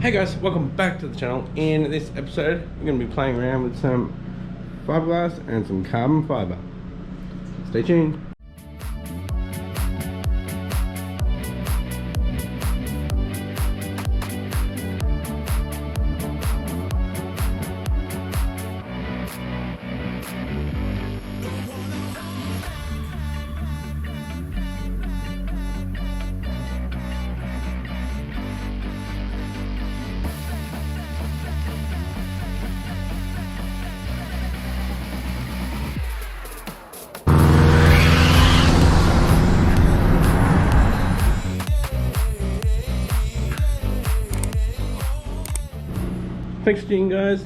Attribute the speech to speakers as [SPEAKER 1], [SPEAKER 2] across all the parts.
[SPEAKER 1] Hey guys, welcome back to the channel. In this episode, we're going to be playing around with some fiberglass and some carbon fiber. Stay tuned. Thanks for tuning, guys.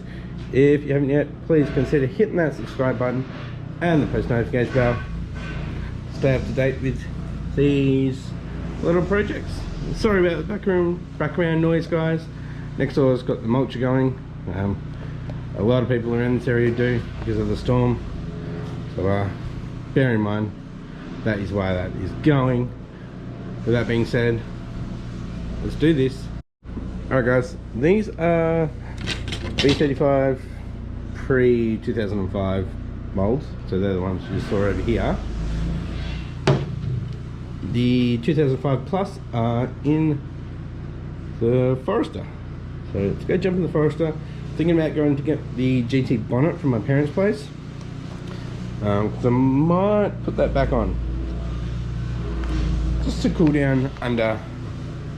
[SPEAKER 1] If you haven't yet, please consider hitting that subscribe button and the post notification bell. Stay up to date with these little projects. Sorry about the background noise, guys. Next door's got the mulcher going. A lot of people around this area do because of the storm. So bear in mind that is why that is going. With that being said, let's do this. Alright guys, these are B35 pre-2005 molds, so they're the ones you saw over here. The 2005 plus are in the Forester, so let's go jump in the Forester. Thinking about going to get the GT bonnet from my parents' place, because I might put that back on just to cool down under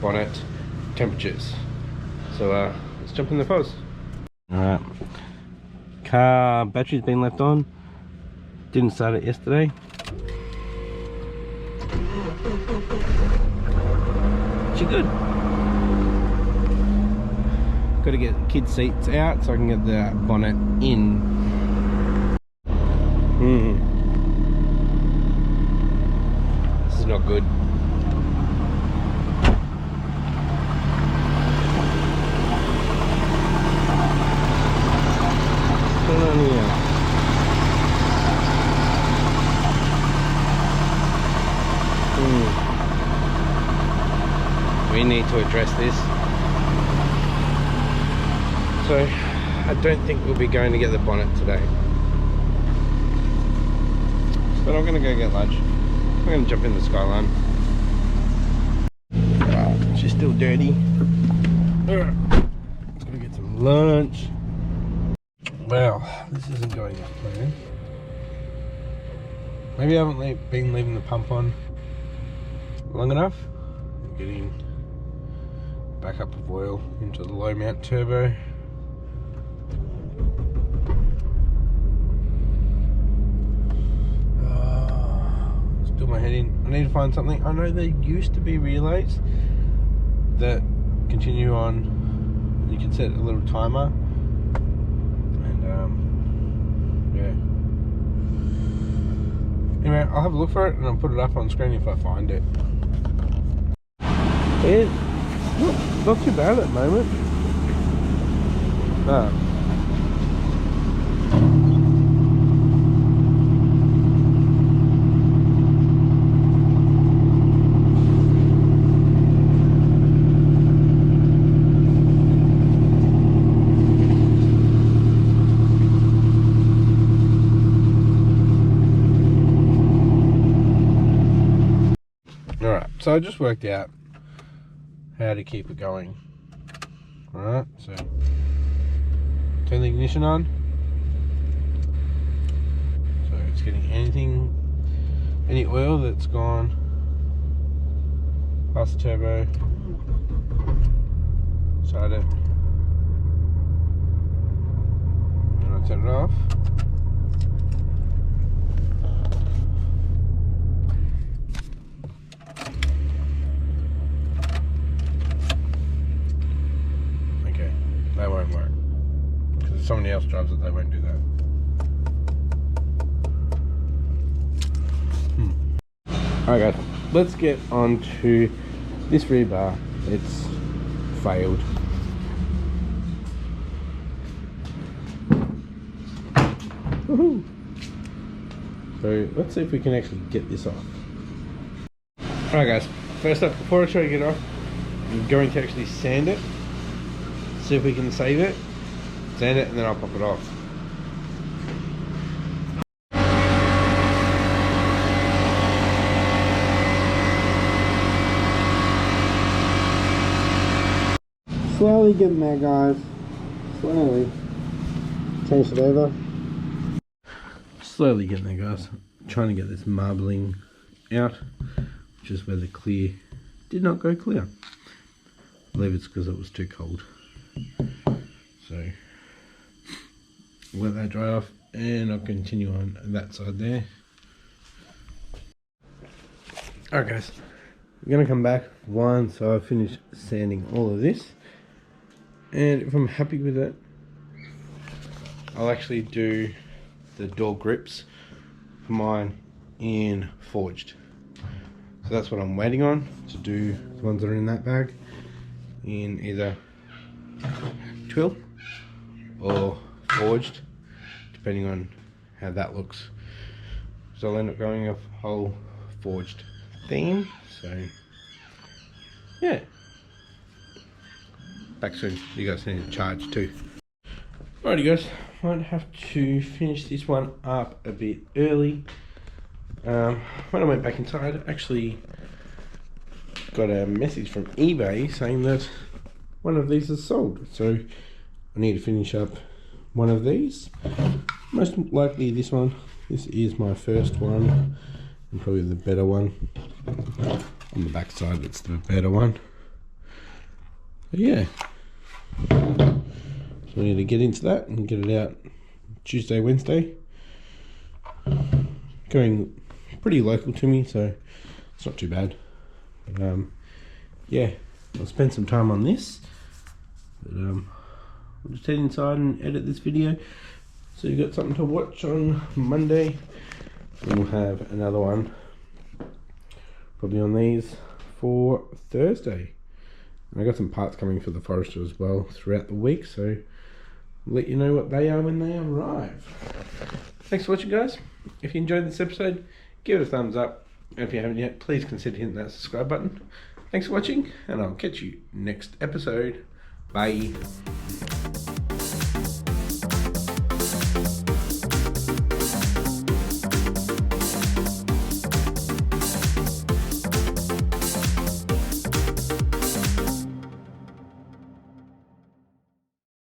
[SPEAKER 1] bonnet temperatures. So let's jump in the Foz. Alright, car battery's been left on, didn't start it yesterday. She good. Got to get the kids' seats out so I can get the bonnet in. This is not good. We need to address this. So I don't think we'll be going to get the bonnet today, but I'm gonna go get lunch. I'm gonna jump in the Skyline. She's still dirty. Let's go get some lunch. Well, this isn't going as planned. Maybe I haven't been leaving the pump on long enough. I'm getting backup of oil into the low mount turbo. Still my head in. I need to find something. I know there used to be relays that continue on. You can set a little timer. Yeah. Anyway, I'll have a look for it and I'll put it up on screen if I find it. It's not too bad at the moment. Alright, so I just worked out how to keep it going. Alright, so turn the ignition on. So it's getting any oil that's gone past the turbo. Start it. And I'll turn it off. That won't work, because if somebody else drives it, they won't do that. Alright guys, let's get on to this rear bar. It's failed. Woohoo! So let's see if we can actually get this off. Alright guys, first up, before I show you it off, I'm going to actually sand it. see if we can save it, sand it, and then I'll pop it off. Slowly getting there, guys. Slowly. Change it over. Slowly getting there, guys. Trying to get this marbling out, which is where the clear did not go clear. I believe it's because it was too cold. So let that dry off, and I'll continue on that side there. Alright guys, I'm going to come back once I've finished sanding all of this, and if I'm happy with it, I'll actually do the door grips for mine in forged. So that's what I'm waiting on, to do the ones that are in that bag in either twill or forged, depending on how that looks. So I'll end up going off whole forged theme. So yeah, back soon. You guys need to charge too. Alrighty guys, might have to finish this one up a bit early. When I went back inside, I actually got a message from eBay saying that one of these is sold. So I need to finish up one of these. Most likely this one. This is my first one, and probably the better one. On the back side, it's the better one. But yeah. So I need to get into that and get it out Tuesday, Wednesday. Going pretty local to me, so it's not too bad. But, yeah, I'll spend some time on this. But I'll just head inside and edit this video, so you've got something to watch on Monday. And we'll have another one probably on these for Thursday. And I got some parts coming for the Forester as well throughout the week, so I'll let you know what they are when they arrive. Thanks for watching guys. If you enjoyed this episode, give it a thumbs up, and if you haven't yet, please consider hitting that subscribe button. Thanks for watching, and I'll catch you next episode. Bye.